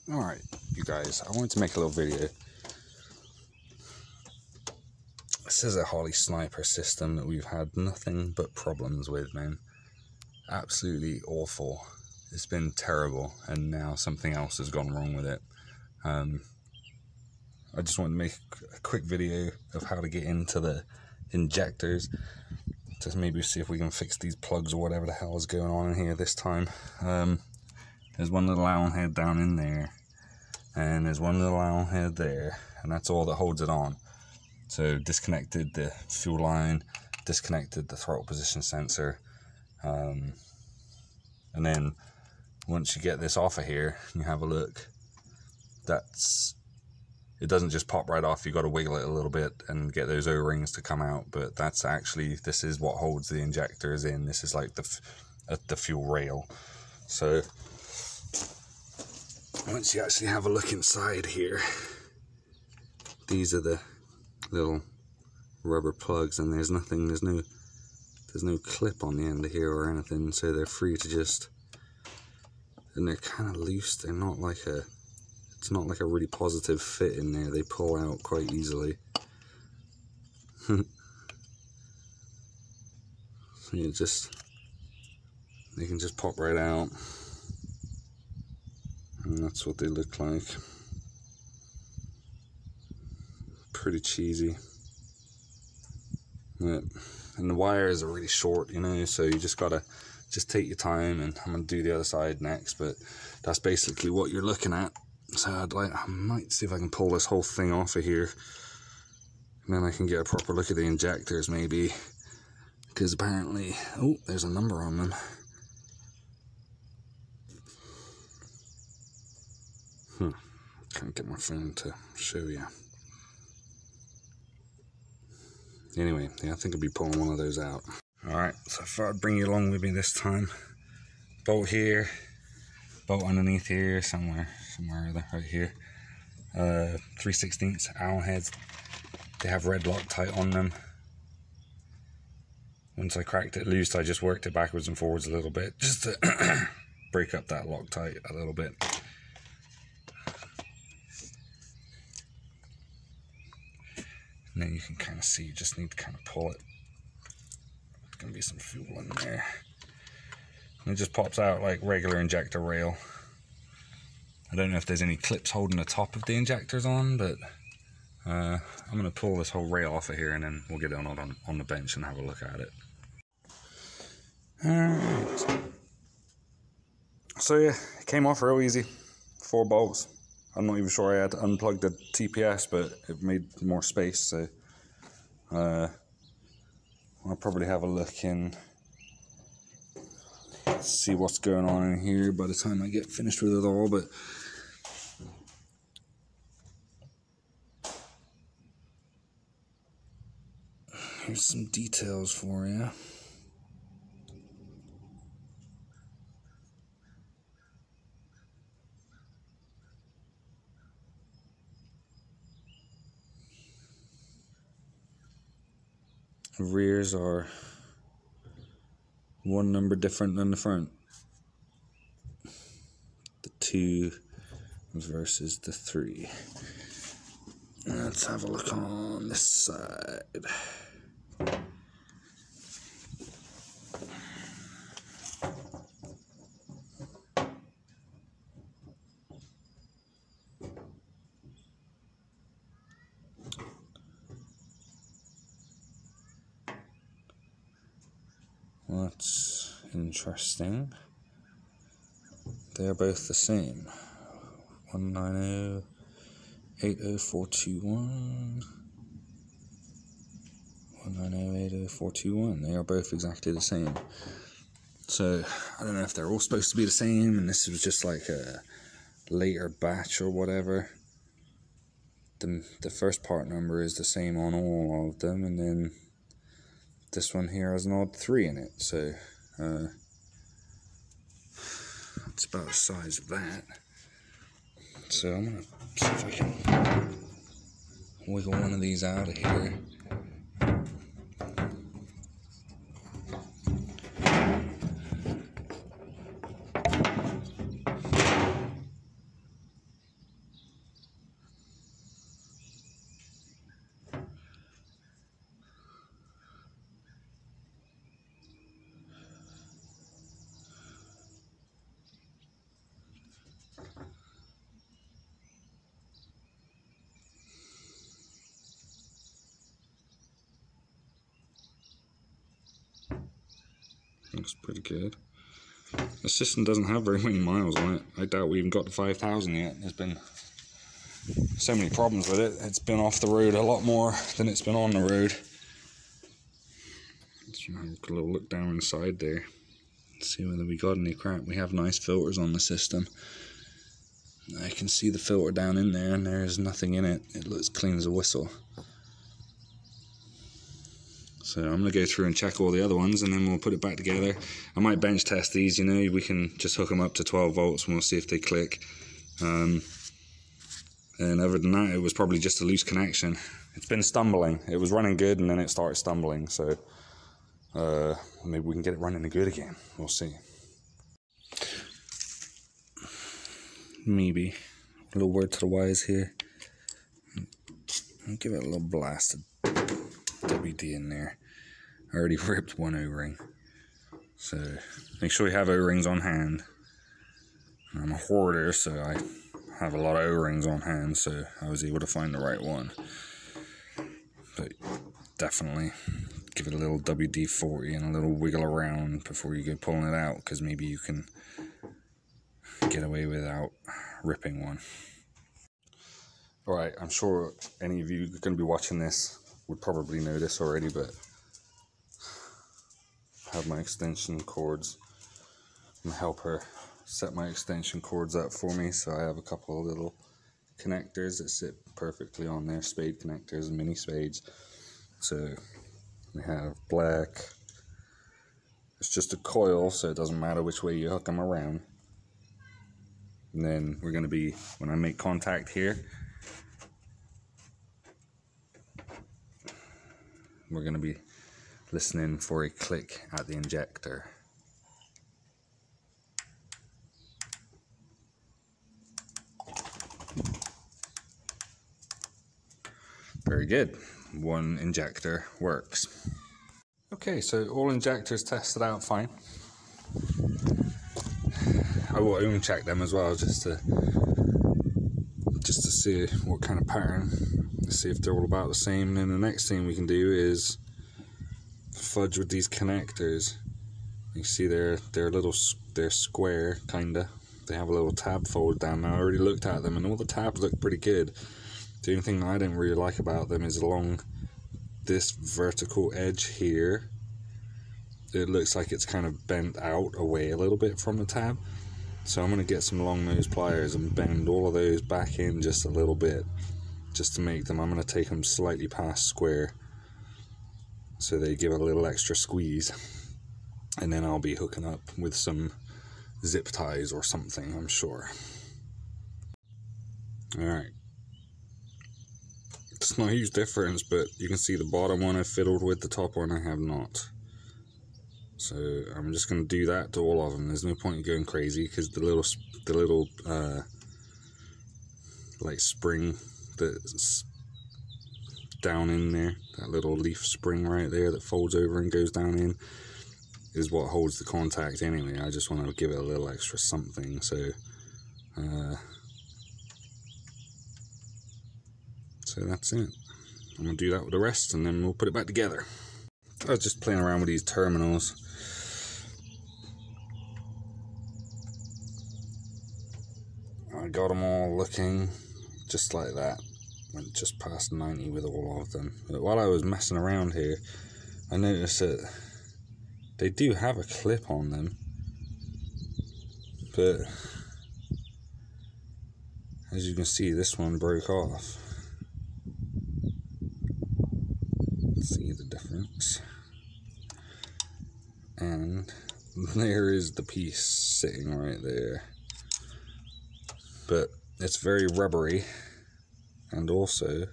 Alright, you guys, I wanted to make a little video. This is a Holley Sniper system that we've had nothing but problems with, man. Absolutely awful. It's been terrible, and now something else has gone wrong with it. I just wanted to make a quick video of how to get into the injectors, to maybe see if we can fix these plugs or whatever the hell is going on in here this time. There's one little Allen head down in there, and there's one little Allen head there, and that's all that holds it on. So disconnected the fuel line, disconnected the throttle position sensor, and then once you get this off of here, you have a look, it doesn't just pop right off. You got to wiggle it a little bit and get those O-rings to come out, but that's actually, this is what holds the injectors in. This is like the fuel rail. So once you actually have a look inside here, these are the little rubber plugs, and there's no clip on the end of here or anything, so they're free to just, and they're kind of loose. They're not like it's not like a really positive fit in there. They pull out quite easily. So they can just pop right out, and that's what they look like. Pretty cheesy. Yeah. And the wires are really short, you know, so you just gotta take your time, and I'm gonna do the other side next, but that's basically what you're looking at. So I might see if I can pull this whole thing off of here, and then I can get a proper look at the injectors maybe, because apparently, oh, there's a number on them. Can't get my phone to show you. Anyway, yeah, I think I'll be pulling one of those out. Alright, so I thought I'd bring you along with me this time. Bolt here, bolt underneath here, somewhere right here. 3/16 Allen heads. They have red Loctite on them. Once I cracked it loose, I just worked it backwards and forwards a little bit, just to break up that Loctite a little bit. And then you can kind of see, you just need to kind of pull it. There's going to be some fuel in there. And it just pops out like regular injector rail. I don't know if there's any clips holding the top of the injectors on, but I'm going to pull this whole rail off of here, and then we'll get it on the bench and have a look at it. Alright. So yeah, it came off real easy. 4 bolts. I'm not even sure I had to unplug the TPS, but it made more space, so I'll probably have a look and see what's going on in here by the time I get finished with it all. But here's some details for you. The rears are 1 number different than the front. The 2 versus the 3. Let's have a look on this side. That's interesting. They're both the same. 190 80421. 190 80421. They are both exactly the same. So I don't know if they're all supposed to be the same, and this was just like a later batch or whatever. The first part number is the same on all of them, and then this one here has an odd 3 in it, so it's about the size of that. So I'm gonna see if I can wiggle one of these out of here. looks pretty good. The system doesn't have very many miles on it. I doubt we even got to 5,000 yet. There's been so many problems with it. It's been off the road a lot more than it's been on the road. Let's have a little look down inside there. See whether we got any crap. We have nice filters on the system. I can see the filter down in there and there is nothing in it. It looks clean as a whistle. So I'm going to go through and check all the other ones and then we'll put it back together. I might bench test these, you know, we can just hook them up to 12 volts and we'll see if they click. And other than that, it was probably just a loose connection. It's been stumbling. It was running good and then it started stumbling, so maybe we can get it running good again. We'll see. Maybe. A little word to the wise here. I'll give it a little blast of WD in there. I already ripped one O-ring. So make sure you have O-rings on hand. I'm a hoarder, so I have a lot of O-rings on hand, so I was able to find the right one. But definitely give it a little WD-40 and a little wiggle around before you go pulling it out, because maybe you can get away without ripping one. Alright, I'm sure any of you are going to be watching this would probably know this already, but I have my extension cords. I'm gonna help her set my extension cords up for me, so I have a couple of little connectors that sit perfectly on there, spade connectors and mini spades. So we have black. It's just a coil, so it doesn't matter which way you hook them around. And then we're going to be, when I make contact here, we're going to be listening for a click at the injector. Very good. One injector works. Okay, so all injectors tested out fine. I will ohm check them as well, just to see what kind of pattern, see if they're all about the same. And then the next thing we can do is fudge with these connectors. You see they're square, kinda. They have a little tab fold down. Now I already looked at them and all the tabs look pretty good. The only thing I didn't really like about them is along this vertical edge here. It looks like it's kind of bent out away a little bit from the tab. So I'm going to get some long nose pliers and bend all of those back in just a little bit, just to make them, I'm going to take them slightly past square so they give a little extra squeeze. And then I'll be hooking up with some zip ties or something, I'm sure. Alright. It's not a huge difference, but you can see the bottom one I fiddled with, the top one I have not. So I'm just going to do that to all of them. There's no point in going crazy, because the little like spring that's down in there, that little leaf spring right there that folds over and goes down in, is what holds the contact anyway. I just want to give it a little extra something. So that's it. I'm going to do that with the rest and then we'll put it back together. I was just playing around with these terminals. I got them all looking just like that. Went just past 90 with all of them. But while I was messing around here, I noticed that they do have a clip on them. But as you can see, this one broke off. See the difference? And there is the piece sitting right there. But it's very rubbery and also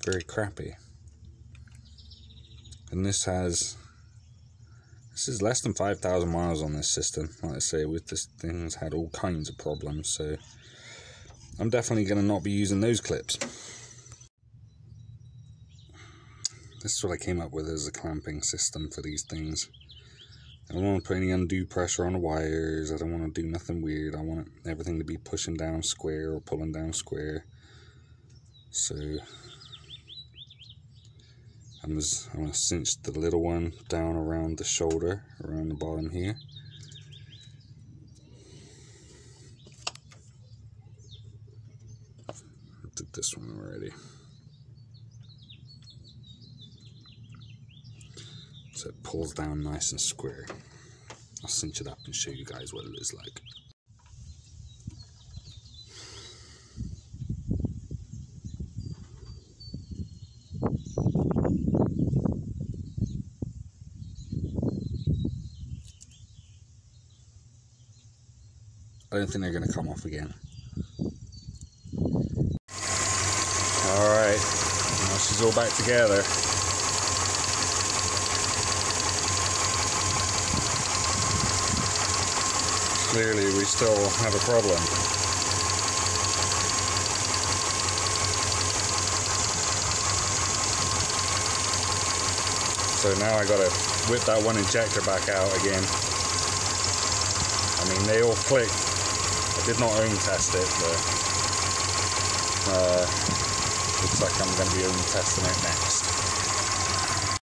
very crappy. And this is less than 5,000 miles on this system. Like I say, with this thing's had all kinds of problems, so I'm definitely going to not be using those clips. This is what I came up with as a clamping system for these things. I don't want to put any undue pressure on the wires. I don't want to do nothing weird. I want everything to be pushing down square or pulling down square. So I'm going to cinch the little one down around the shoulder, around the bottom here. I did this one already. So it pulls down nice and square. I'll cinch it up and show you guys what it is like. I don't think they're going to come off again. Alright, now she's all back together. Clearly we still have a problem. So now I gotta whip that one injector back out again. I mean, they all clicked. I did not ohm test it, but looks like I'm going to be ohm testing it next.